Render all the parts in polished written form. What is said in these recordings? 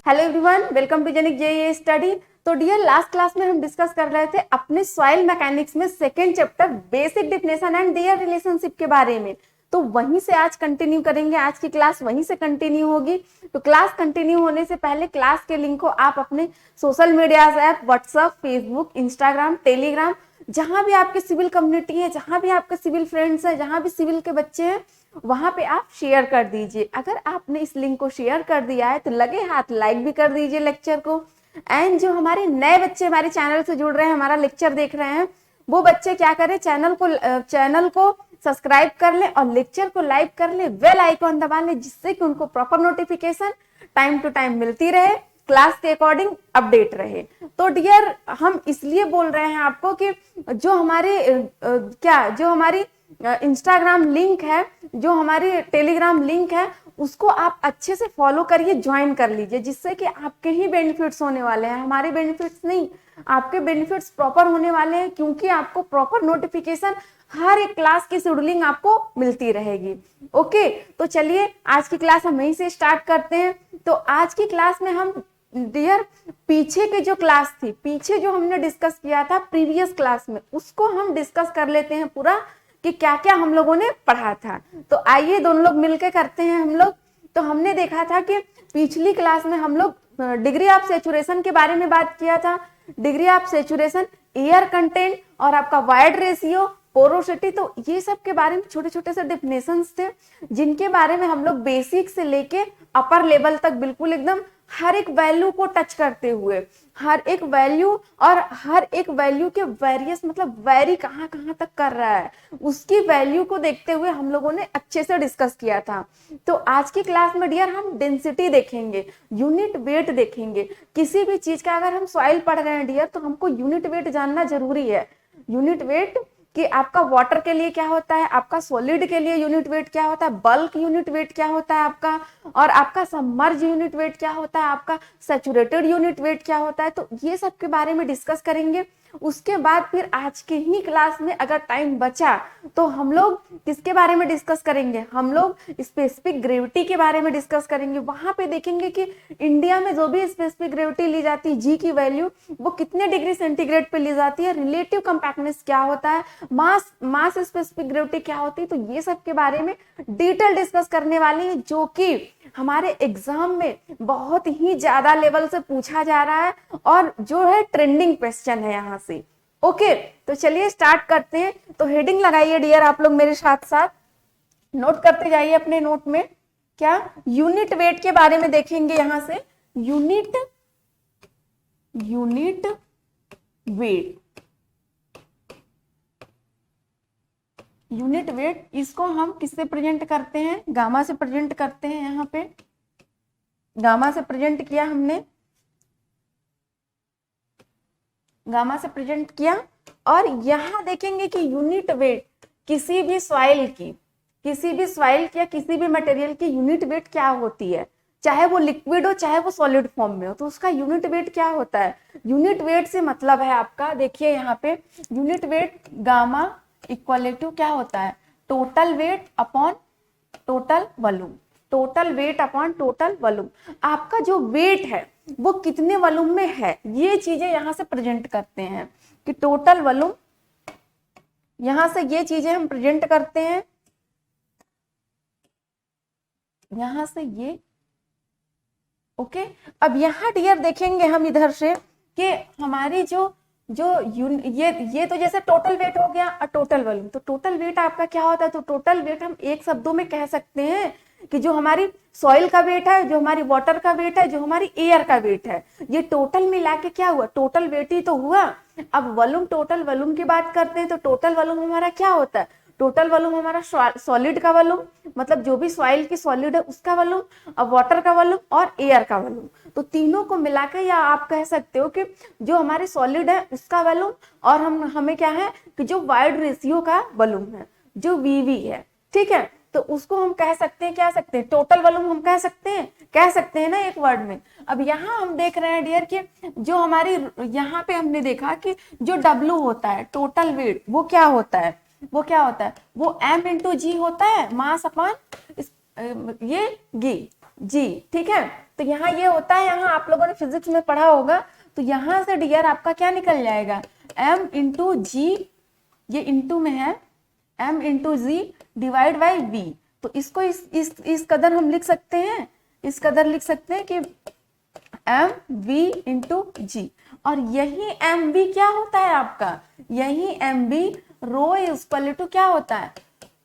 Hello everyone, welcome to Genic JEE study. तो dear, last class में हम discuss कर रहे थे अपने सॉइल मैकेनिक्स में second chapter basic definition and their relationship के बारे में। तो वहीं से आज कंटिन्यू करेंगे, आज की क्लास वहीं से कंटिन्यू होगी। तो क्लास कंटिन्यू होने से पहले क्लास के लिंक को आप अपने social media app WhatsApp, Facebook, Instagram, Telegram, जहां भी आपकी सिविल कम्युनिटी है, जहां भी आपके सिविल फ्रेंड्स है, जहां भी सिविल के बच्चे हैं, वहां पे आप शेयर कर दीजिए। अगर आपने इस लिंक को शेयर कर दिया है तो लगे हाथ लाइक भी कर दीजिए लेक्चर को। एंड जो हमारे नए बच्चे हमारे चैनल से जुड़ रहे हैं, हमारा लेक्चर देख रहे हैं, वो बच्चे क्या करें, चैनल को सब्सक्राइब कर ले और लेक्चर को लाइक कर ले, बेल आइकॉन दबा ले, जिससे कि उनको proper notification time to time मिलती रहे, क्लास के अकॉर्डिंग अपडेट रहे। तो डियर, हम इसलिए बोल रहे हैं आपको कि जो हमारी इंस्टाग्राम लिंक है, जो हमारी टेलीग्राम लिंक है, उसको आप अच्छे से फॉलो करिए, ज्वाइन कर लीजिए, जिससे कि आपके ही बेनिफिट्स होने वाले हैं, हमारे बेनिफिट्स नहीं, आपके बेनिफिट्स प्रॉपर होने वाले हैं, क्योंकि आपको प्रॉपर नोटिफिकेशन हर एक क्लास की शेड्यूलिंग आपको मिलती रहेगी। ओके, तो चलिए आज की क्लास हम यहीं से स्टार्ट करते हैं। तो आज की क्लास में हम डियर पीछे की जो क्लास थी, पीछे जो हमने डिस्कस किया था प्रीवियस क्लास में, उसको हम डिस्कस कर लेते हैं पूरा कि क्या क्या हम लोगों ने पढ़ा था। तो आइए दोनों लोग मिलकर करते हैं हम लोग। तो हमने देखा था कि पिछली क्लास में हम लोग डिग्री ऑफ सेचुरेशन के बारे में बात किया था। Degree of saturation, air content और आपका वाइड रेशियो, पोरोसिटी, तो ये सब के बारे में छोटे छोटे से डेफिनेशंस थे, जिनके बारे में हम लोग बेसिक से लेके अपर लेवल तक बिल्कुल एकदम हर एक वैल्यू को टच करते हुए, हर एक वैल्यू और हर एक वैल्यू के वेरियस मतलब वैरी कहाँ कहाँ तक कर रहा है, उसकी वैल्यू को देखते हुए हम लोगों ने अच्छे से डिस्कस किया था। तो आज की क्लास में डियर हम डेंसिटी देखेंगे, यूनिट वेट देखेंगे। किसी भी चीज का अगर हम सॉइल पढ़ रहे हैं डियर, तो हमको यूनिट वेट जानना जरूरी है। यूनिट वेट कि आपका वाटर के लिए क्या होता है, आपका सॉलिड के लिए यूनिट वेट क्या होता है, बल्क यूनिट वेट क्या होता है आपका, और आपका सबमर्ज यूनिट वेट क्या होता है, आपका सैचुरेटेड यूनिट वेट क्या होता है। तो ये सब के बारे में डिस्कस करेंगे। उसके बाद फिर आज के ही क्लास में अगर टाइम बचा तो हम लोग किसके बारे में डिस्कस करेंगे, हम लोग स्पेसिफिक ग्रेविटी के बारे में डिस्कस करेंगे। वहां पे देखेंगे कि इंडिया में जो भी स्पेसिफिक ग्रेविटी ली जाती है, जी की वैल्यू, वो कितने डिग्री सेंटीग्रेड पे ली जाती है, रिलेटिव कंपैक्टनेस क्या होता है, मास स्पेसिफिक ग्रेविटी क्या होती है। तो ये सब के बारे में डिटेल डिस्कस करने वाले हैं, जो कि हमारे एग्जाम में बहुत ही ज्यादा लेवल से पूछा जा रहा है और जो है ट्रेंडिंग क्वेश्चन है यहाँ से। ओके, तो चलिए स्टार्ट करते हैं। तो हेडिंग लगाइए डियर आप लोग मेरे साथ साथ, नोट करते जाइए अपने नोट में। क्या यूनिट वेट के बारे में देखेंगे यहां से, यूनिट वेट, यूनिट वेट, इसको हम किससे प्रेजेंट करते हैं, गामा से प्रेजेंट करते हैं। यहाँ पे गामा से प्रेजेंट किया हमने, गामा से प्रेजेंट किया। और यहाँ देखेंगे कि यूनिट वेट किसी भी सॉइल की या किसी भी मटेरियल की यूनिट वेट क्या होती है, चाहे वो लिक्विड हो चाहे वो सॉलिड फॉर्म में हो, तो उसका यूनिट वेट क्या होता है। यूनिट वेट से मतलब है आपका, देखिए यहाँ पे unit weight gamma equal to क्या होता है, total weight upon total volume, total weight upon total volume. आपका जो वेट है वो कितने वॉल्यूम में है, ये चीजें यहां से प्रेजेंट करते हैं कि टोटल वॉल्यूम, यहां से ये चीजें हम प्रेजेंट करते हैं, यहां से ये। ओके, अब यहां डियर देखेंगे हम इधर से कि हमारी जो ये तो जैसे टोटल वेट हो गया और टोटल वॉल्यूम। तो टोटल वेट आपका क्या होता है, तो टोटल वेट हम एक शब्दों में कह सकते हैं कि जो हमारी सॉइल का वेट है, जो हमारी वाटर का वेट है, जो हमारी एयर का वेट है, ये टोटल मिला के क्या हुआ, टोटल वेट ही तो हुआ। अब वॉल्यूम, टोटल वॉल्यूम की बात करते हैं, तो टोटल वॉल्यूम हमारा क्या होता है, टोटल वॉल्यूम हमारा सॉलिड का वॉल्यूम, मतलब जो भी सॉइल की सॉलिड है उसका वॉल्यूम, अब वाटर का वॉल्यूम और एयर का वॉल्यूम। तो तीनों को मिलाकर, या आप कह सकते हो कि जो हमारे सॉलिड है उसका वॉल्यूम, और हमें क्या है कि जो वाइड रेशियो का वॉल्यूम है, जो वीवी है, ठीक है, तो उसको हम कह सकते हैं, क्या सकते हैं, टोटल वॉल्यूम हम कह सकते हैं ना एक वर्ड में। अब यहाँ हम देख रहे हैं डियर कि जो हमारी, यहाँ पे हमने देखा कि जो W होता है, टोटल वेट, वो क्या होता है, वो M इंटू जी होता है, मास अपॉन ये गी। जी, ठीक है। तो यहाँ ये होता है, यहाँ आप लोगों ने फिजिक्स में पढ़ा होगा, तो यहाँ से डियर आपका क्या निकल जाएगा, m इंटू जी, ये इंटू में है, m into g divide by v। तो इसको इस कदर हम लिख सकते हैं, इस कदर लिख सकते हैं कि एम वी इंटू जी। और यही एम वी क्या होता है आपका, यही M V rho equal to क्या होता है,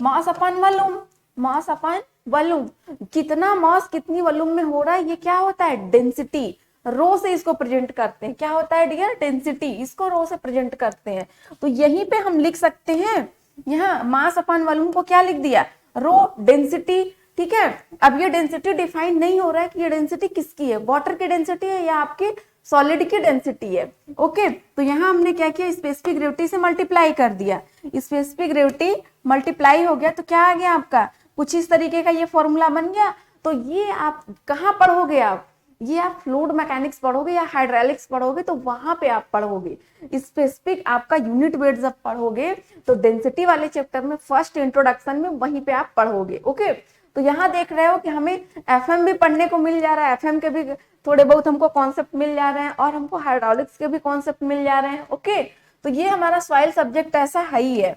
मास अपन वॉल्यूम, मास अपन वॉल्यूम। कितना मास कितनी वॉल्यूम में हो रहा है, ये क्या होता है, डेंसिटी। रो से इसको प्रेजेंट करते हैं, क्या होता है डियर, डेंसिटी। इसको रो से प्रेजेंट करते हैं। तो यहीं पे हम लिख सकते हैं, यहाँ मास अपन वॉल्यूम को क्या लिख दिया, रो डेंसिटी, ठीक है। अब ये डेंसिटी डिफाइन नहीं हो रहा है कि ये डेंसिटी किसकी है, वाटर की डेंसिटी है या आपकी सॉलिड की डेंसिटी है। ओके, तो यहाँ हमने क्या किया, स्पेसिफिक ग्रेविटी से मल्टीप्लाई कर दिया, स्पेसिफिक ग्रेविटी मल्टीप्लाई हो गया तो क्या आ गया आपका, कुछ इस तरीके का ये फॉर्मूला बन गया। तो ये आप कहाँ पढ़ोगे, आप ये आप फ्लूइड मैकेनिक्स पढ़ोगे या हाइड्रोलिक्स पढ़ोगे, तो वहां पे आप पढ़ोगे स्पेसिफिक आपका यूनिट वेट जब पढ़ोगे तो डेंसिटी वाले चैप्टर में फर्स्ट इंट्रोडक्शन में वहीं पे आप पढ़ोगे। ओके, तो यहाँ देख रहे हो कि हमें एफएम भी पढ़ने को मिल जा रहा है, एफएम के भी थोड़े बहुत हमको कॉन्सेप्ट मिल जा रहे हैं और हमको हाइड्रोलिक्स के भी कॉन्सेप्ट मिल जा रहे हैं। ओके, तो ये हमारा सॉइल सब्जेक्ट ऐसा है ही है,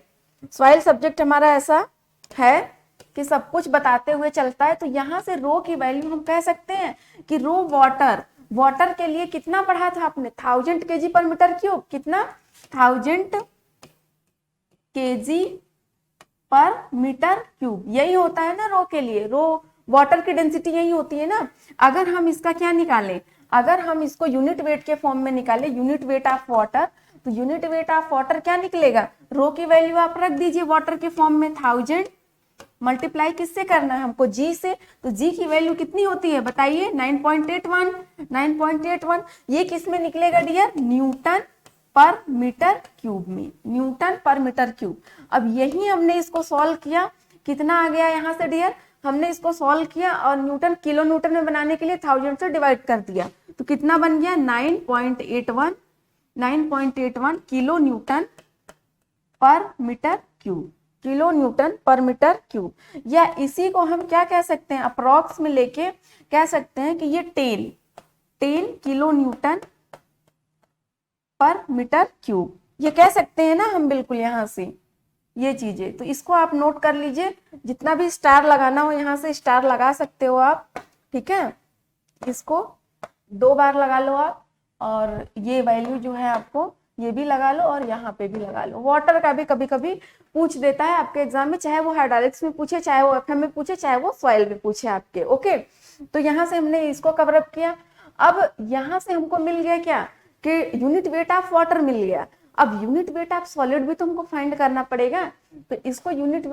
सॉइल सब्जेक्ट हमारा ऐसा है कि सब कुछ बताते हुए चलता है। तो यहाँ से रो की वैल्यू हम कह सकते हैं कि रो वाटर, वाटर के लिए कितना पढ़ा था आपने, 1000 kg पर मीटर क्यूब, कितना 1000 kg पर मीटर क्यूब, यही होता है ना रो के लिए, रो वाटर की डेंसिटी यही होती है ना। अगर हम इसका क्या निकालें, अगर हम इसको यूनिट वेट के फॉर्म में निकाले, यूनिट वेट ऑफ वाटर, तो यूनिट वेट ऑफ वाटर क्या निकलेगा, रो की वैल्यू आप रख दीजिए वाटर के फॉर्म में, 1000 मल्टीप्लाई किससे करना है हमको, जी से। तो जी की वैल्यू कितनी होती है बताइए, 9.81, 9.81। ये किस में निकलेगा डियर, न्यूटन पर मीटर क्यूब में, न्यूटन पर मीटर क्यूब। अब यही हमने इसको सॉल्व किया, कितना आ गया यहाँ से डियर, हमने इसको सॉल्व किया और न्यूटन किलो न्यूटन में बनाने के लिए 1000 से डिवाइड कर दिया, तो कितना बन गया 9.81, 9.81 किलो न्यूटन पर मीटर क्यूब, किलो न्यूटन पर मीटर क्यूब। या इसी को हम क्या कह सकते हैं, अप्रॉक्स में लेके कह सकते हैं कि ये 10 किलो न्यूटन पर मीटर क्यूब, ये कह सकते हैं ना हम बिल्कुल यहाँ से ये चीजें। तो इसको आप नोट कर लीजिए, जितना भी स्टार लगाना हो यहाँ से स्टार लगा सकते हो आप, ठीक है। इसको 2 बार लगा लो आप, और ये वैल्यू जो है आपको ये भी लगा लो और यहाँ पे भी लगा लो। वाटर का भी कभी कभी पूछ देता है आपके एग्जाम में, चाहे वो हाइड्रोलिक्स में पूछे, चाहे वो एफएम में पूछे, चाहे वो सॉइल में पूछे आपके। ओके, तो यहाँ से हमने इसको कवर अप किया। अब यहाँ से हमको मिल गया क्या कि यूनिट वेट ऑफ वाटर मिल गया। अब यूनिट वेट ऑफ सॉलिड भी तो हमको फाइंड करना पड़ेगा, तो इसको यूनिट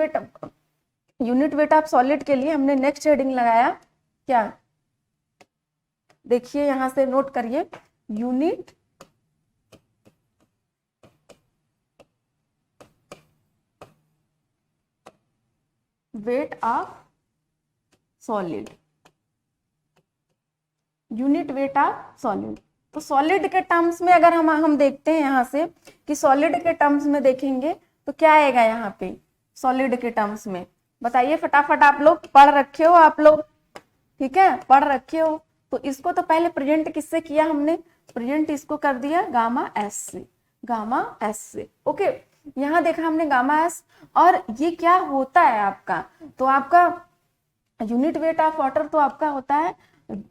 वेट ऑफ सॉलिड के लिए हमने नेक्स्ट हेडिंग लगाया क्या, देखिए यहाँ से नोट करिए, unit weight of solid, unit weight of solid. तो सॉलिड के टर्म्स में अगर हम देखते हैं यहाँ से कि सॉलिड के टर्म्स में देखेंगे तो क्या आएगा यहाँ पे सॉलिड के टर्म्स में, बताइए फटाफट, आप लोग पढ़ रखे हो आप लोग, ठीक है, पढ़ रखे हो। तो इसको तो पहले प्रेजेंट किससे किया हमने, प्रेजेंट इसको कर दिया गामा एस से, गामा एस से। ओके, यहाँ देखा हमने गामा एस, और ये क्या होता है आपका, तो आपका यूनिट वेट ऑफ वाटर तो आपका होता है,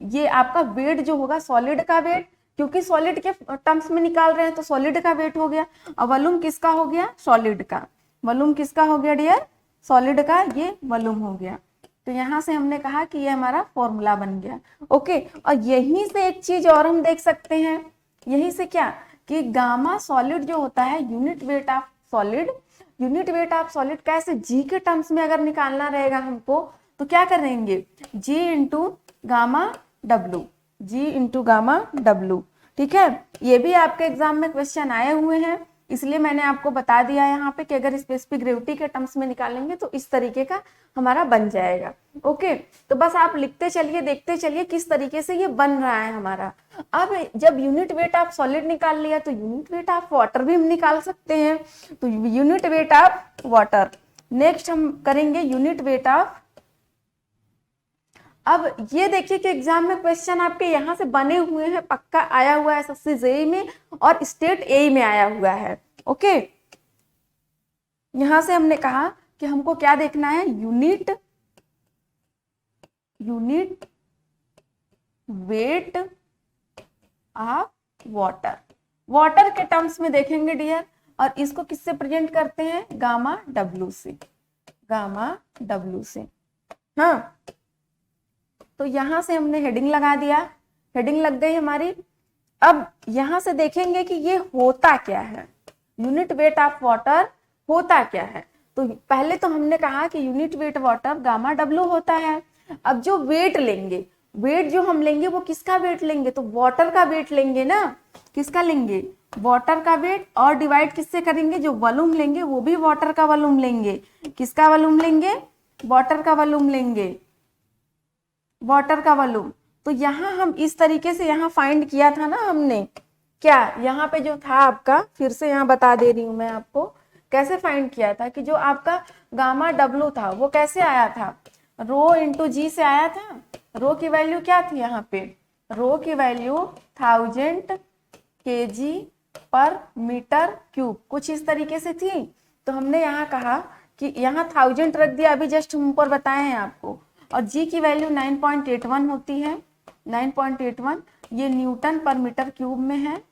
ये आपका वेट जो होगा सॉलिड का वेट, क्योंकि सॉलिड के टर्म्स में निकाल रहे हैं तो सॉलिड का वेट हो गया, और वॉल्यूम किसका हो गया, सॉलिड का, वॉल्यूम किसका हो गया डियर, सॉलिड का, ये वॉल्यूम हो गया। तो यहाँ से हमने कहा कि ये हमारा फॉर्मूला बन गया। ओके, और यहीं से एक चीज और हम देख सकते हैं, यहीं से क्या कि गामा सॉलिड जो होता है, unit weight of solid, unit weight of solid कैसे, जी के टर्म्स में अगर निकालना रहेगा हमको तो क्या करेंगे, जी इंटू गामा डब्लू, जी इंटू गामा डब्लू, ठीक है। ये भी आपके एग्जाम में क्वेश्चन आए हुए हैं, इसलिए मैंने आपको बता दिया यहाँ पे कि अगर स्पेसिफिक ग्रेविटी के टर्म्स में निकालेंगे तो इस तरीके का हमारा बन जाएगा। ओके, तो बस आप लिखते चलिए, देखते चलिए किस तरीके से ये बन रहा है हमारा। अब जब यूनिट वेट ऑफ सॉलिड निकाल लिया तो यूनिट वेट ऑफ वाटर भी हम निकाल सकते हैं। तो unit weight of water, next हम करेंगे यूनिट वेट ऑफ, अब ये देखिए कि एग्जाम में क्वेश्चन आपके यहाँ से बने हुए हैं, पक्का आया हुआ है एसएससी जेईई में और स्टेट एई में आया हुआ है। ओके, यहां से हमने कहा कि हमको क्या देखना है, unit weight of water, water के टर्म्स में देखेंगे डियर, और इसको किससे प्रेजेंट करते हैं, गामा डब्ल्यू से, हाँ। तो यहां से हमने हेडिंग लगा दिया, हेडिंग लग गई हमारी। अब यहां से देखेंगे कि ये होता क्या है, यूनिट वेट ऑफ वाटर होता क्या है। तो पहले तो हमने कहा कि unit weight water gamma W होता है। अब जो वेट लेंगे, वेट जो हम लेंगे वो किसका वेट लेंगे, तो वाटर का वेट लेंगे ना, किसका लेंगे, वाटर का वेट, और डिवाइड किससे करेंगे, जो वॉल्यूम लेंगे वो भी वाटर का वॉल्यूम लेंगे, किसका वॉल्यूम लेंगे, वाटर का वॉल्यूम लेंगे, वाटर का वॉल्यूम। तो यहाँ हम इस तरीके से यहाँ फाइंड किया था ना हमने, क्या यहाँ पे जो था आपका, फिर से यहाँ बता दे रही हूं मैं आपको कैसे फाइंड किया था, कि जो आपका गामा डब्ल्यू था वो कैसे आया था, रो इंटू जी से आया था। रो की वैल्यू क्या थी यहाँ पे, रो की वैल्यू 1000 kg पर मीटर क्यूब, कुछ इस तरीके से थी। तो हमने यहाँ कहा कि यहाँ 1000 रख दिया, अभी जस्ट हम ऊपर बताए हैं आपको, और जी की वैल्यू 9.81 होती है, 9.81, ये न्यूटन पर मीटर क्यूब में है,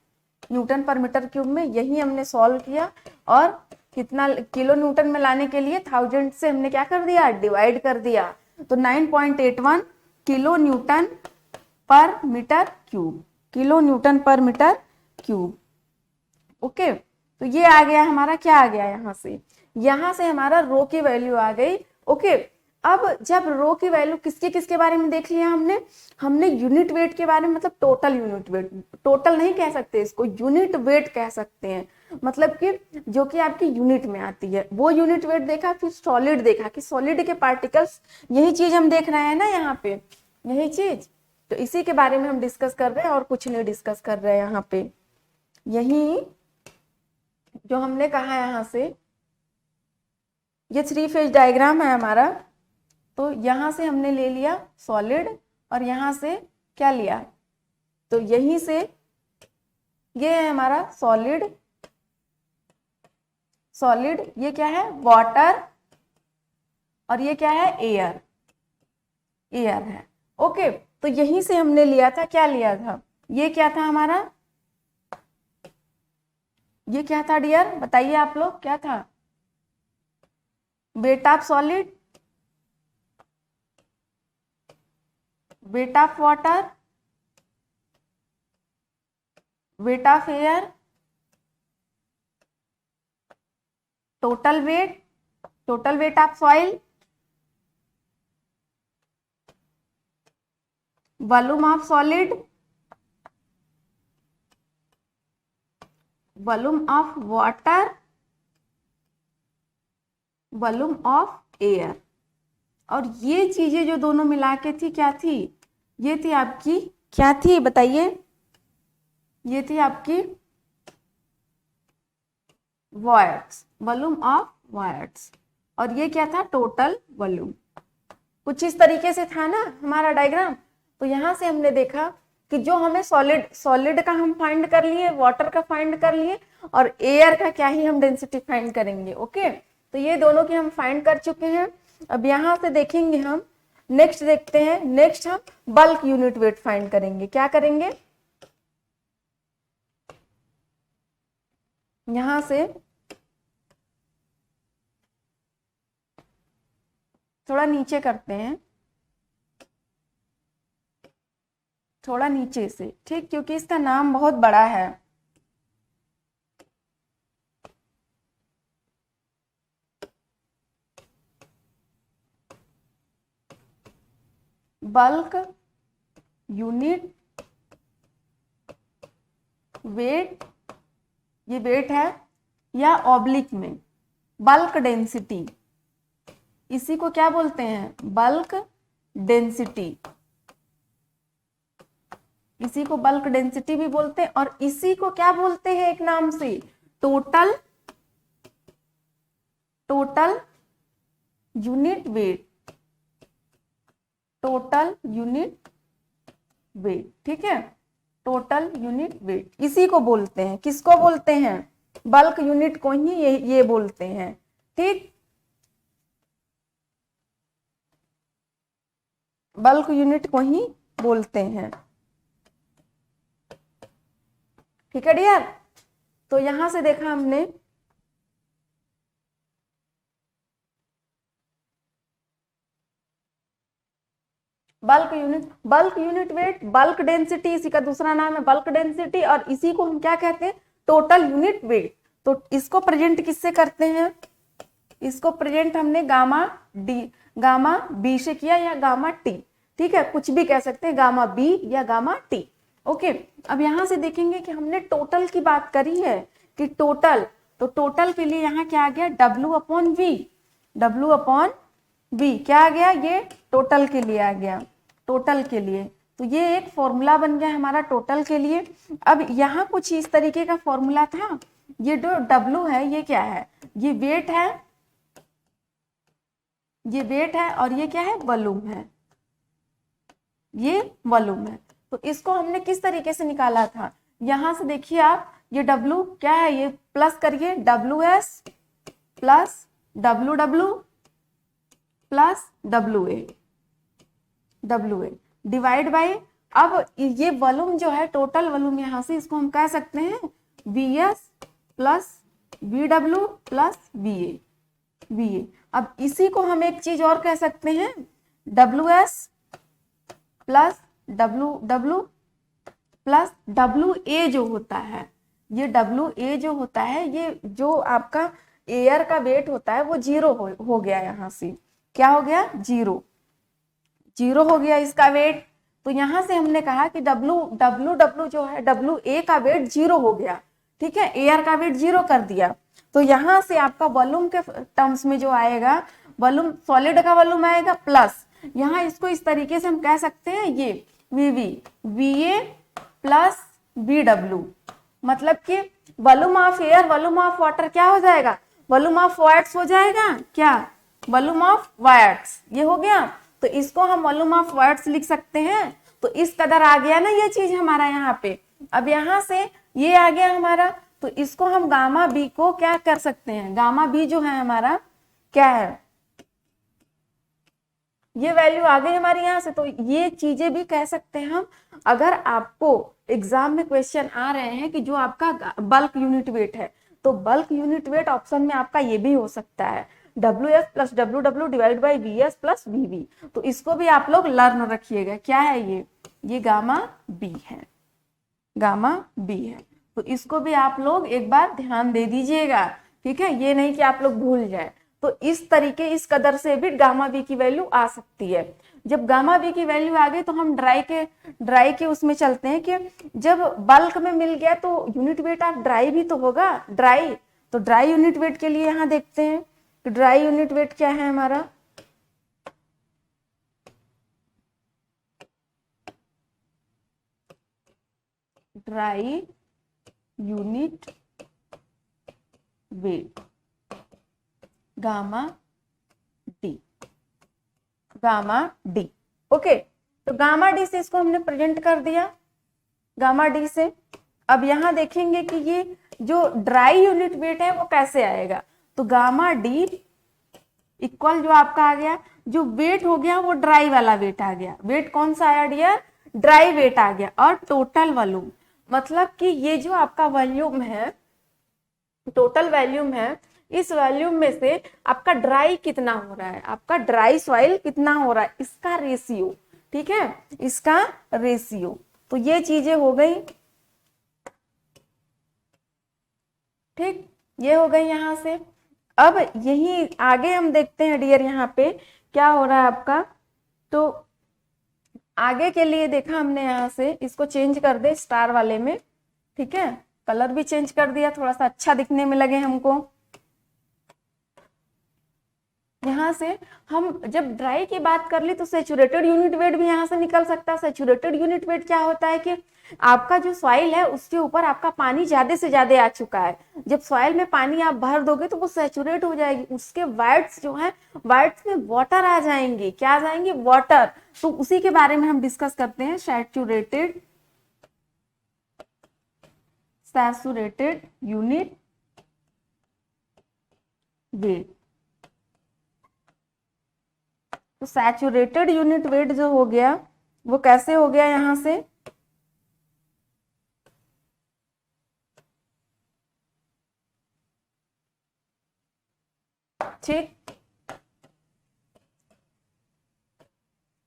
न्यूटन पर मीटर क्यूब में, यही हमने सॉल्व किया। और कितना किलो न्यूटन में लाने के लिए 1000 से हमने क्या कर दिया, डिवाइड कर दिया। तो 9.81 किलो न्यूटन पर मीटर क्यूब, किलो न्यूटन पर मीटर क्यूब। ओके, तो ये आ गया हमारा, क्या आ गया यहाँ से हमारा रो की वैल्यू आ गई। ओके, अब जब रो की वैल्यू किसके बारे में देख लिया हमने यूनिट वेट के बारे में, मतलब टोटल यूनिट वेट, टोटल नहीं कह सकते इसको, यूनिट वेट कह सकते हैं, मतलब कि जो कि आपकी यूनिट में आती है वो यूनिट वेट देखा। फिर सॉलिड देखा कि सॉलिड के पार्टिकल्स, यही चीज हम देख रहे हैं ना यहाँ पे, यही चीज, तो इसी के बारे में हम डिस्कस कर रहे हैं और कुछ नहीं डिस्कस कर रहे हैं यहाँ पे। यही जो हमने कहा यहाँ से, ये 3 फेज डायग्राम है हमारा। तो यहां से हमने ले लिया सॉलिड, और यहां से क्या लिया, तो यहीं से ये है हमारा सॉलिड, ये क्या है, वाटर, और ये क्या है, एयर है। ओके, तो यहीं से हमने लिया था, क्या लिया था, ये क्या था हमारा, ये क्या था डियर, बताइए आप लोग, क्या था, weight of solid, weight of water, weight of air, total weight of soil, volume of solid, volume of water, volume of air. और ये चीजें जो दोनों मिला के थी, क्या थी, ये थी आपकी, क्या थी बताइए, ये थी आपकी वॉयर्स, वॉल्यूम ऑफ वॉयर्स, और ये क्या था, टोटल वॉल्यूम। कुछ इस तरीके से था ना हमारा डायग्राम। तो यहां से हमने देखा कि जो हमें सॉलिड का हम फाइंड कर लिए, वाटर का फाइंड कर लिए, और एयर का क्या ही हम डेंसिटी फाइंड करेंगे। ओके, तो ये दोनों की हम फाइंड कर चुके हैं। अब यहां से देखेंगे हम, नेक्स्ट देखते हैं, नेक्स्ट हम बल्क यूनिट वेट फाइंड करेंगे। क्या करेंगे, यहां से थोड़ा नीचे करते हैं, थोड़ा नीचे से, ठीक, क्योंकि इसका नाम बहुत बड़ा है। बल्क यूनिट वेट, ये वेट है, या ऑब्लिक में बल्क डेंसिटी, इसी को क्या बोलते हैं, बल्क डेंसिटी, इसी को बल्क डेंसिटी भी बोलते हैं। और इसी को क्या बोलते हैं एक नाम से, total unit weight, total unit weight, ठीक है, टोटल यूनिट वेट इसी को बोलते हैं, किसको बोलते हैं, बल्क यूनिट को ही ये बोलते हैं, ठीक, बल्क यूनिट को ही बोलते हैं, ठीक है डियर। तो यहां से देखा हमने bulk unit weight, bulk density, इसी का दूसरा नाम है बल्क डेंसिटी, और इसी को हम क्या कहते हैं, टोटल यूनिट वेट। तो इसको प्रेजेंट किससे करते हैं, इसको प्रेजेंट हमने गामा बी से किया या गामा टी, ठीक है, कुछ भी कह सकते हैं, गामा बी या गामा टी। ओके, अब यहां से देखेंगे कि हमने टोटल की बात करी है कि टोटल, तो टोटल के लिए यहाँ क्या आ गया, W अपॉन V क्या आ गया, ये टोटल के लिए आ गया, टोटल के लिए। तो ये एक फॉर्मूला बन गया हमारा टोटल के लिए। अब यहाँ कुछ इस तरीके का फॉर्मूला था, ये जो W है ये क्या है, ये वेट है, ये वेट है, और ये क्या है, वॉल्यूम है, ये वॉल्यूम है। तो इसको हमने किस तरीके से निकाला था, यहां से देखिए आप, ये W क्या है, ये प्लस करिए, WS plus WW plus WA divide by, अब ये वॉल्यूम जो है, टोटल वॉल्यूम, यहां से इसको हम कह सकते हैं VS plus VW plus VA। अब इसी को हम एक चीज और कह सकते हैं, WS plus WW plus WA जो होता है, ये WA जो होता है, ये जो आपका एयर का वेट होता है वो जीरो हो गया, यहाँ से क्या हो गया, जीरो हो गया इसका वेट। तो यहां से हमने कहा कि WW जो है, WA का वेट जीरो हो गया, ठीक है, एयर का वेट जीरो कर दिया। तो यहां से आपका वॉल्यूम के टर्म्स में जो आएगा, वॉल्यूम सॉलिड का वॉल्यूम आएगा प्लस, यहाँ इसको इस तरीके से हम कह सकते हैं, ये VA प्लस VW, मतलब कि volume of air, volume of water क्या हो जाएगा, वॉल्यूम ऑफ वाट्स हो जाएगा, क्या, वॉल्यूम ऑफ वाट्स, ये हो गया। तो इसको हम वॉल्यूम ऑफ वाट्स लिख सकते हैं। तो इस कदर आ गया ना ये चीज हमारा यहाँ पे। अब यहाँ से ये आ गया हमारा, तो इसको हम गामा बी को क्या कर सकते हैं, गामा बी जो है हमारा क्या है, ये वैल्यू आ गई हमारी यहाँ से। तो ये चीजें भी कह सकते हैं हम, अगर आपको एग्जाम में क्वेश्चन आ रहे हैं कि जो आपका बल्क यूनिट वेट है, तो बल्क यूनिट वेट ऑप्शन में आपका ये भी हो सकता है, WS plus WW divide by VS plus VB। तो इसको भी आप लोग लर्न रखिएगा, क्या है ये गामा बी है, गामा बी है। तो इसको भी आप लोग एक बार ध्यान दे दीजिएगा, ठीक है, ये नहीं कि आप लोग भूल जाए। तो इस तरीके, इस कदर से भी गामा बी की वैल्यू आ सकती है। जब गामा बी की वैल्यू आ गई तो हम ड्राई के उसमें चलते हैं कि जब बल्क में मिल गया तो यूनिट वेट ऑफ ड्राई भी तो होगा, ड्राई। तो ड्राई यूनिट वेट के लिए यहाँ देखते हैं कि ड्राई यूनिट वेट क्या है हमारा, dry unit weight gamma D. Okay, तो गामा डी से इसको हमने प्रेजेंट कर दिया, गामा डी से। अब यहां देखेंगे कि ये जो ड्राई यूनिट वेट है वो कैसे आएगा। तो गामा डी इक्वल जो आपका आ गया, जो वेट हो गया वो ड्राई वाला वेट आ गया। वेट कौन सा आया डियर, ड्राई वेट आ गया। और टोटल वॉल्यूम, मतलब कि ये जो आपका वॉल्यूम है, टोटल वॉल्यूम है, इस वॉल्यूम में से आपका ड्राई कितना हो रहा है, आपका ड्राई सॉइल कितना हो रहा है, इसका रेशियो, ठीक है, इसका रेशियो। तो ये चीजें हो गई, ठीक, ये हो गई यहां से। अब यही आगे हम देखते हैं डियर, यहाँ पे क्या हो रहा है आपका। तो आगे के लिए देखा हमने, यहाँ से इसको चेंज कर दे स्टार वाले में, ठीक है, कलर भी चेंज कर दिया, थोड़ा सा अच्छा दिखने में लगे हमको। यहाँ से हम जब ड्राई की बात कर ली तो सैचुरेटेड यूनिट वेट भी यहाँ से निकल सकता है। सैचुरेटेड यूनिट वेट क्या होता है कि आपका जो सॉइल है उसके ऊपर आपका पानी ज्यादा से ज्यादा आ चुका है। जब सॉइल में पानी आप भर दोगे तो वो सैचुरेट हो जाएगी, उसके वाइट्स जो है वाइट्स में वाटर आ जाएंगे। क्या आ जाएंगे? वाटर। तो उसी के बारे में हम डिस्कस करते हैं, सैचुरेटेड यूनिट वेट। तो सैचुरेटेड यूनिट वेट जो हो गया वो कैसे हो गया यहां से, ठीक,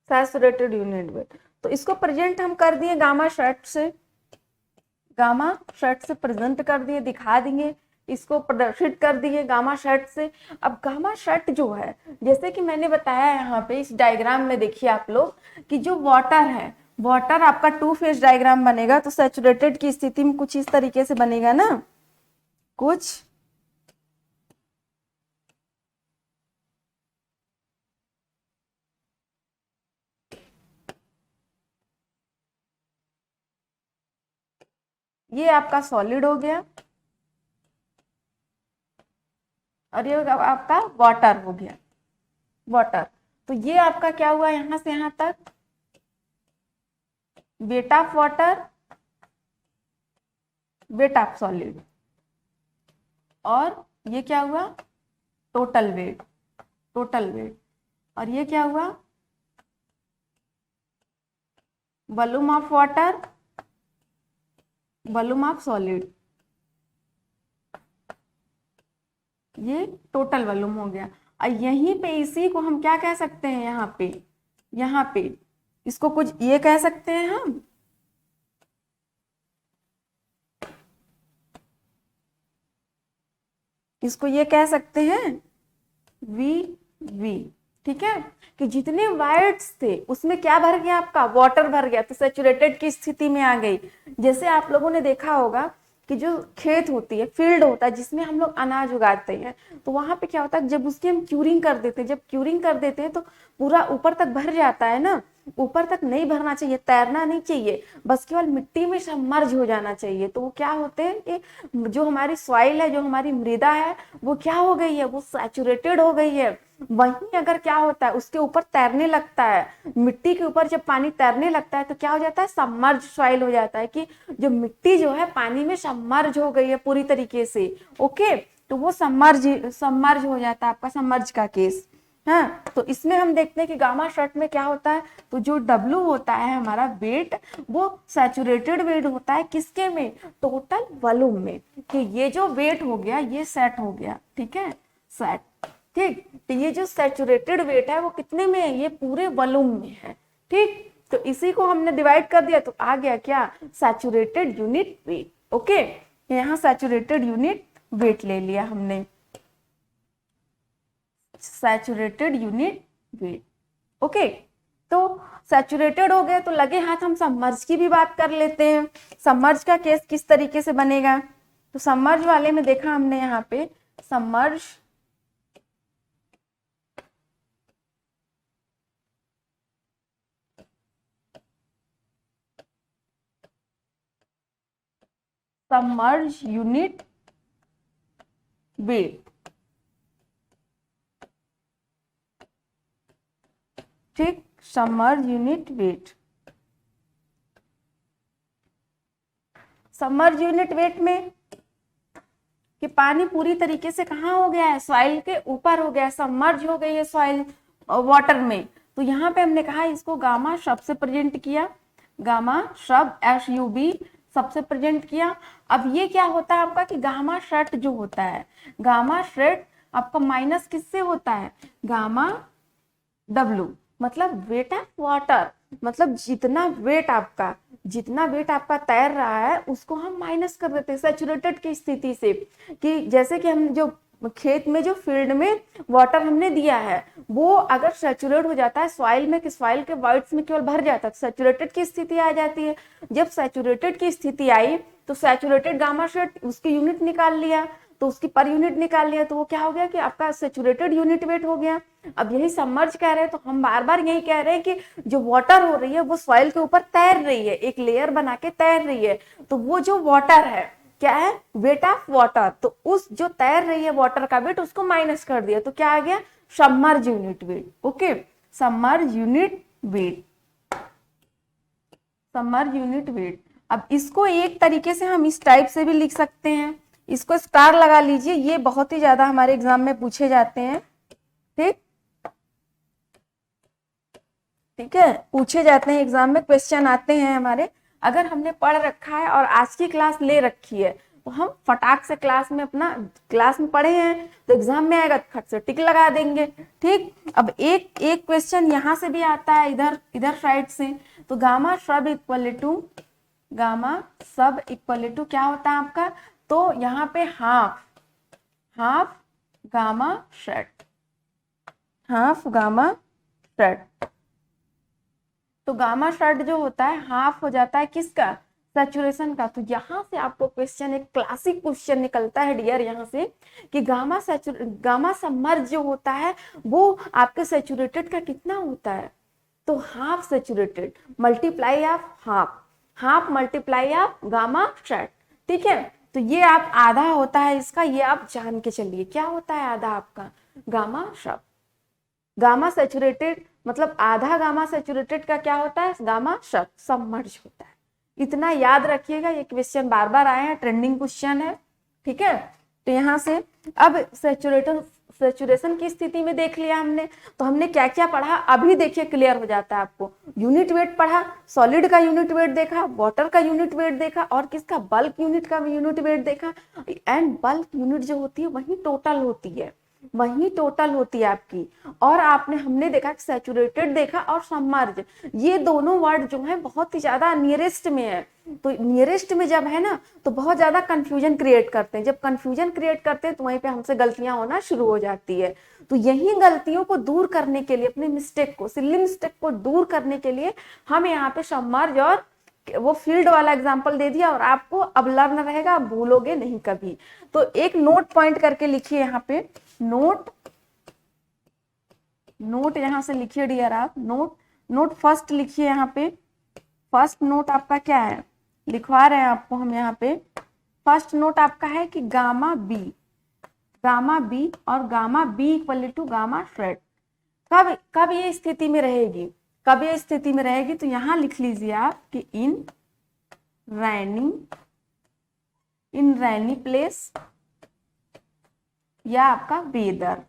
सैचुरेटेड यूनिट वेट। तो इसको प्रेजेंट हम कर दिए गामा शर्ट से, गामा शर्ट से प्रेजेंट कर दिए, दिखा देंगे, इसको प्रदर्शित कर दिए गामा शर्ट से। अब गामा शर्ट जो है, जैसे कि मैंने बताया यहाँ पे इस डायग्राम में देखिए आप लोग कि जो वाटर है, वाटर आपका टू फेज डायग्राम बनेगा। तो सैचुरेटेड की स्थिति में कुछ इस तरीके से बनेगा ना, कुछ ये आपका सॉलिड हो गया और ये आपका वाटर हो गया, वाटर। तो ये आपका क्या हुआ यहां से यहां तक, weight of water, weight of solid, और ये क्या हुआ, टोटल वेट, टोटल वेट। और ये क्या हुआ, volume of water, volume of solid, ये टोटल वॉल्यूम हो गया। और यहीं पे इसी को हम क्या कह सकते हैं, यहाँ पे इसको कुछ ये कह सकते हैं हम, इसको ये कह सकते हैं वी वी, ठीक है, कि जितने वाइट्स थे उसमें क्या भर गया, आपका वाटर भर गया, तो सैचुरेटेड की स्थिति में आ गई। जैसे आप लोगों ने देखा होगा कि जो खेत होती है, फील्ड होता है जिसमें हम लोग अनाज उगाते हैं, तो वहां पे क्या होता है, जब उसकी हम क्यूरिंग कर देते हैं, जब क्यूरिंग कर देते हैं तो पूरा ऊपर तक भर जाता है ना। ऊपर तक नहीं भरना चाहिए, तैरना नहीं चाहिए, बस केवल मिट्टी में सबमर्ज हो जाना चाहिए। तो वो क्या होते हैं कि जो हमारी सॉइल है, जो हमारी मृदा है, वो क्या हो गई है, वो सैचुरेटेड हो गई है। वहीं अगर क्या होता है, उसके ऊपर तैरने लगता है, मिट्टी के ऊपर जब पानी तैरने लगता है तो क्या हो जाता है, सबमर्ज सॉइल हो जाता है, कि जो मिट्टी जो है पानी में सबमर्ज हो गई है पूरी तरीके से। ओके, तो वो सबमर्ज हो जाता है, आपका सबमर्ज का केस। हाँ, तो इसमें हम देखते हैं कि गामा शर्ट में क्या होता है, तो जो W होता है हमारा वेट, वो सैचुरेटेड वेट होता है किसके में, टोटल वॉल्यूम में। कि ये जो वेट हो गया ये सेट हो गया, ठीक है, सेट, ठीक। तो ये जो सैचुरेटेड वेट है वो कितने में है, ये पूरे वॉल्यूम में है, ठीक। तो इसी को हमने डिवाइड कर दिया तो आ गया क्या, सैचुरेटेड यूनिट वेट। ओके, यहाँ सैचुरेटेड यूनिट वेट ले लिया हमने, सैचुरेटेड यूनिट वेट। ओके, तो सैचुरेटेड हो गए तो लगे हाथ हम सबमर्ज की भी बात कर लेते हैं। सबमर्ज का केस किस तरीके से बनेगा, तो सबमर्ज वाले में देखा हमने यहाँ पे सबमर्ज यूनिट वेट, ठीक, submerge unit weight. Submerge unit weight में कि पानी पूरी तरीके से कहाँ हो गया है, सॉइल के ऊपर हो गया है, सबमर्ज हो गई है सॉइल वाटर में। तो यहाँ पे हमने कहा इसको गामा शब्द से प्रेजेंट किया, गामा शब्द SUB सबसे प्रेजेंट किया। अब ये क्या होता है आपका कि गामा शर्ट जो होता है, गामा शर्ट आपका माइनस किससे होता है, गामा W, मतलब वेट ऑफ वाटर, मतलब जितना वेट आपका तैर रहा है उसको हम माइनस कर देते हैं सैचुरेटेड की स्थिति से। कि जैसे कि हम जो खेत में जो फील्ड में वाटर हमने दिया है वो अगर सैचुरेट हो जाता है सॉइल में, कि सॉइल के वाइट्स में केवल भर जाता है, तो सैचुरेटेड की स्थिति आ जाती है। जब सैचुरेटेड की स्थिति आई तो सैचुरेटेड गामा शर्ट उसकी यूनिट निकाल लिया, तो उसकी पर यूनिट निकाल लिया, तो वो क्या हो गया कि आपका सेचुरेटेड यूनिट वेट हो गया। अब यही सबमर्ज कह रहे हैं, तो हम बार बार यही कह रहे हैं कि जो वाटर हो रही है वो सॉइल के ऊपर तैर रही है, एक लेयर बना के तैर रही है, तो वो जो वाटर है क्या है, वेट ऑफ वाटर, तो उस जो तैर रही है वाटर का वेट उसको माइनस कर दिया, तो क्या आ गया, submerge unit weight. Okay, submerge unit weight, submerge unit weight. अब इसको एक तरीके से हम इस टाइप से भी लिख सकते हैं, इसको स्टार लगा लीजिए, ये बहुत ही ज्यादा हमारे एग्जाम में पूछे जाते हैं। ठीक, ठीक है, पूछे जाते हैं एग्जाम में, क्वेश्चन आते हैं हमारे। अगर हमने पढ़ रखा है और आज की क्लास ले रखी है तो हम फटाक से क्लास में अपना, क्लास में पढ़े हैं तो एग्जाम में आएगा तो फट से टिक लगा देंगे। ठीक, अब एक एक क्वेश्चन यहाँ से भी आता है, इधर इधर साइड से, तो गामा सब इक्वल टू, गामा सब इक्वल टू क्या होता है आपका, तो यहाँ पे half, half gamma sat, half gamma sat, तो गामा शर्ट जो होता है हाफ हो जाता है किसका, सैचुरेशन का। तो यहाँ से आपको क्वेश्चन, एक क्लासिक क्वेश्चन निकलता है डियर यहाँ से कि गामा सबमर्ज जो होता है वो आपके सैचुरेटेड का कितना होता है, तो half saturated multiply of half, half multiply of gamma shirt. ठीक है, तो ये आप आधा होता है इसका, ये आप जान के चलिए क्या होता है आधा आपका, गामा शर्ट, गामा सैचुरेटेड मतलब आधा गामा सैचुरेटेड का क्या होता है, गामा सबमर्ज होता है। इतना याद रखिएगा, ये क्वेश्चन बार बार आए हैं, ट्रेंडिंग क्वेश्चन है। ठीक है, तो यहाँ से अब सैचुरेशन की स्थिति में देख लिया हमने, तो हमने क्या क्या पढ़ा अभी देखिए क्लियर हो जाता है आपको। यूनिट वेट पढ़ा, सॉलिड का यूनिट वेट देखा, वाटर का यूनिट वेट देखा, और किसका, बल्क यूनिट का यूनिट वेट देखा। एंड बल्क यूनिट जो होती है वही टोटल होती है, वही टोटल होती है आपकी। और आपने, हमने देखा कि सैचुरेटेड देखा और सबमर्ज, ये दोनों वर्ड जो है बहुत ही ज्यादा नियरेस्ट में है। तो नियरेस्ट में जब है ना तो बहुत ज्यादा कंफ्यूजन क्रिएट करते हैं, जब कंफ्यूजन क्रिएट करते हैं तो वहीं पे हमसे गलतियां होना शुरू हो जाती है। तो यही गलतियों को दूर करने के लिए, अपने मिस्टेक को, सिली मिस्टेक को दूर करने के लिए हम यहाँ पे सबमर्ज और वो फील्ड वाला एग्जांपल दे दिया, और आपको अब लर्न रहेगा, आप भूलोगे नहीं कभी। तो एक नोट पॉइंट करके लिखिए यहाँ पे, नोट, नोट यहां से लिखिए डियर आप, नोट, नोट फर्स्ट लिखिए यहाँ पे। फर्स्ट नोट आपका क्या है, लिखवा रहे हैं आपको हम यहाँ पे। फर्स्ट नोट आपका है कि गामा बी, गामा बी और gamma B equal to gamma straight, कब कब ये स्थिति में रहेगी, कब ये स्थिति में रहेगी, तो यहां लिख लीजिए आप कि इन रैनी प्लेस या आपका वेदर,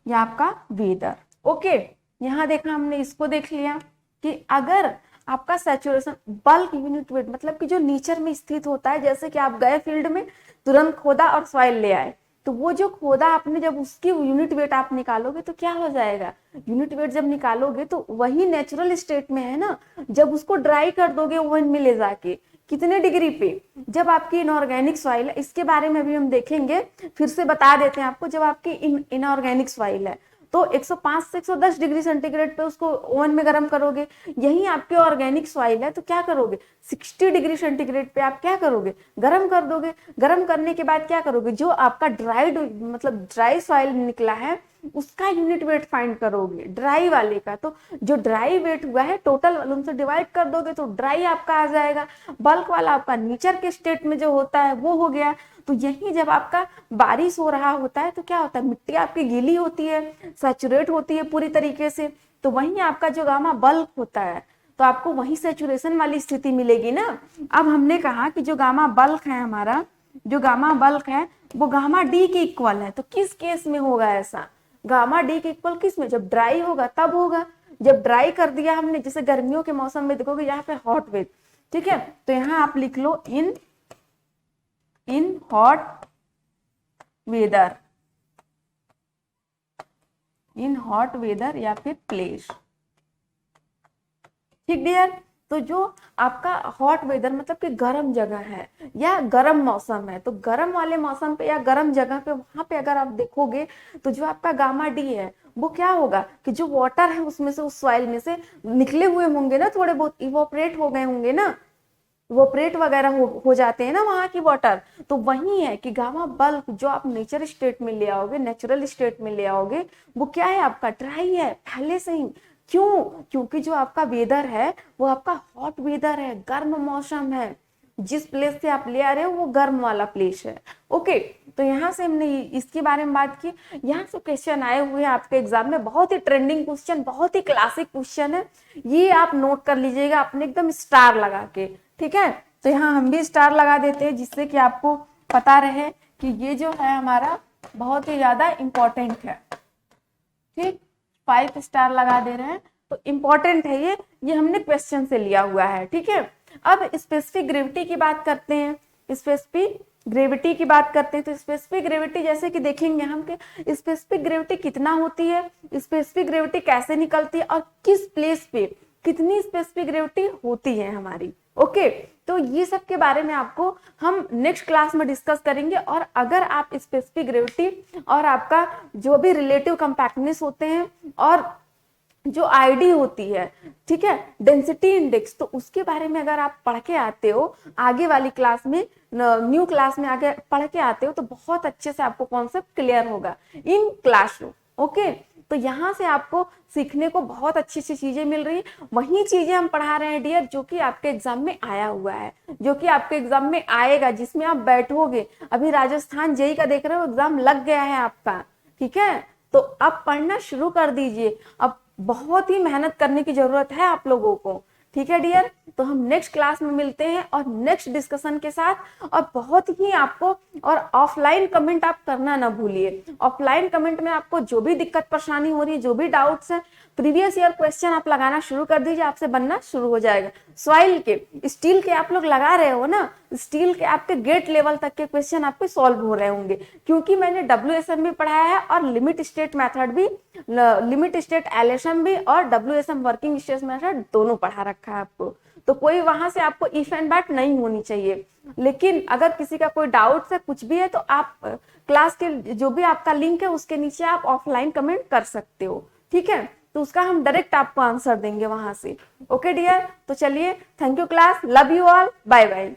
या आपका वेदर। ओके, यहां देखा हमने, इसको देख लिया कि अगर आपका सैचुरेशन बल्क यूनिट वेट मतलब कि जो नेचर में स्थित होता है, जैसे कि आप गए फील्ड में, तुरंत खोदा और सॉइल ले आए, तो वो जो खोदा आपने, जब उसकी यूनिट वेट आप निकालोगे तो क्या हो जाएगा, यूनिट वेट जब निकालोगे तो वही नेचुरल स्टेट में है ना, जब उसको ड्राई कर दोगे ओवन में ले जाके, कितने डिग्री पे, जब आपकी इनऑर्गेनिक सॉइल है, इसके बारे में भी हम देखेंगे, फिर से बता देते हैं आपको, जब आपकी इनऑर्गेनिक सॉइल है तो 105 से 110 डिग्री सेंटीग्रेड पे उसको ओवन में गर्म करोगे। यही आपकी ऑर्गेनिक सॉइल है तो क्या करोगे, 60 डिग्री सेंटीग्रेड पे आप क्या करोगे, गर्म कर दोगे। गर्म करने के बाद क्या करोगे, जो आपका ड्राइड मतलब ड्राई सॉइल निकला है उसका यूनिट वेट फाइंड करोगे, ड्राई वाले का। तो जो ड्राई वेट हुआ है टोटल उनसे डिवाइड कर दोगे तो ड्राई आपका आ जाएगा। बल्क वाला आपका नेचर के स्टेट में जो होता है वो हो गया। तो यही जब आपका बारिश हो रहा होता है तो क्या होता है, मिट्टी आपकी गीली होती है, सैचुरेट होती है पूरी तरीके से, तो वही आपका जो गामा बल्क होता है तो आपको वही सैचुरेशन वाली स्थिति मिलेगी ना। अब हमने कहा कि जो गामा बल्क है हमारा, जो गामा बल्क है वो गामा डी के इक्वल है। तो किस केस में होगा ऐसा, गामा डी के इक्वल किस में, जब ड्राई होगा तब होगा। जब ड्राई कर दिया हमने, जैसे गर्मियों के मौसम में देखोगे यहाँ पे हॉट वेव, ठीक है, तो यहाँ आप लिख लो in hot weather, in hot weather या फिर प्लेस। ठीक डियर, तो जो आपका हॉट वेदर मतलब कि गर्म जगह है या गर्म मौसम है, तो गर्म वाले मौसम पे या गर्म जगह पे, वहां पे अगर आप देखोगे तो जो आपका गामा डी है वो क्या होगा कि जो वाटर है उसमें से, उस सॉइल में से निकले हुए होंगे ना, थोड़े बहुत इवोपरेट हो गए होंगे ना, इवोपरेट वगैरह हो जाते हैं ना वहां की वाटर। तो वही है कि गामा बल्ब जो आप नेचर स्टेट में ले आओगे, नेचुरल स्टेट में ले आओगे, वो क्या है, आपका ड्राई है पहले से ही। क्यों? क्योंकि जो आपका वेदर है वो आपका हॉट वेदर है, गर्म मौसम है। जिस प्लेस से आप ले आ रहे हो वो गर्म वाला प्लेस है। ओके, तो यहाँ से हमने इसके बारे में बात की। यहाँ से क्वेश्चन आए हुए हैं आपके एग्जाम में, बहुत ही ट्रेंडिंग क्वेश्चन, बहुत ही क्लासिक क्वेश्चन है। ये आप नोट कर लीजिएगा अपने एकदम स्टार लगा के, ठीक है। तो यहाँ हम भी स्टार लगा देते हैं जिससे कि आपको पता रहे कि ये जो है हमारा बहुत ही ज्यादा इंपॉर्टेंट है। ठीक, 5 स्टार लगा दे रहे हैं। तो इंपॉर्टेंट है ये हमने क्वेश्चन से लिया हुआ है, ठीक है। अब स्पेसिफिक ग्रेविटी की बात करते हैं। स्पेसिफिक ग्रेविटी की बात करते हैं तो स्पेसिफिक ग्रेविटी जैसे कि देखेंगे हम कि स्पेसिफिक ग्रेविटी कितना होती है, स्पेसिफिक ग्रेविटी कैसे निकलती है और किस प्लेस पे कितनी स्पेसिफिक ग्रेविटी होती है हमारी। ओके, तो ये सब के बारे में आपको हम नेक्स्ट क्लास में डिस्कस करेंगे। और अगर आप स्पेसिफिक ग्रेविटी और आपका जो भी रिलेटिव कंपैक्टनेस होते हैं और जो आईडी होती है, ठीक है, डेंसिटी इंडेक्स, तो उसके बारे में अगर आप पढ़ के आते हो आगे वाली क्लास में, न्यू क्लास में आगे पढ़ के आते हो तो बहुत अच्छे से आपको कॉन्सेप्ट क्लियर होगा इन क्लासरूम। ओके, तो यहाँ से आपको सीखने को बहुत अच्छी अच्छी चीजें मिल रही है। वही चीजें हम पढ़ा रहे हैं डियर जो कि आपके एग्जाम में आया हुआ है, जो कि आपके एग्जाम में आएगा, जिसमें आप बैठोगे। अभी राजस्थान जेई का देख रहे हो एग्जाम लग गया है आपका, ठीक है। तो अब पढ़ना शुरू कर दीजिए, अब बहुत ही मेहनत करने की जरूरत है आप लोगों को, ठीक है डियर। तो हम नेक्स्ट क्लास में मिलते हैं और नेक्स्ट डिस्कशन के साथ। और बहुत ही आपको, और ऑफलाइन कमेंट आप करना ना भूलिए। ऑफलाइन कमेंट में आपको जो भी दिक्कत परेशानी हो रही है, जो भी डाउट्स है, प्रीवियस ईयर क्वेश्चन आप लगाना शुरू कर दीजिए, आपसे बनना शुरू हो जाएगा। सॉइल के, स्टील के आप लोग लगा रहे हो ना, स्टील के आपके गेट लेवल तक के क्वेश्चन आपके सॉल्व हो रहे होंगे, क्योंकि मैंने WSM भी पढ़ाया है और लिमिट स्टेट मेथड भी, लिमिट स्टेट एलेशन भी और WSM वर्किंग स्टेट मेथड दोनों पढ़ा रखा है आपको। तो कोई वहां से आपको इफ एंड बट नहीं होनी चाहिए। लेकिन अगर किसी का कोई डाउट है, कुछ भी है, तो आप क्लास के जो भी आपका लिंक है उसके नीचे आप ऑफलाइन कमेंट कर सकते हो, ठीक है। तो उसका हम डायरेक्ट आपको आंसर देंगे वहां से। ओके डियर, तो चलिए, thank you class, love you all, bye bye.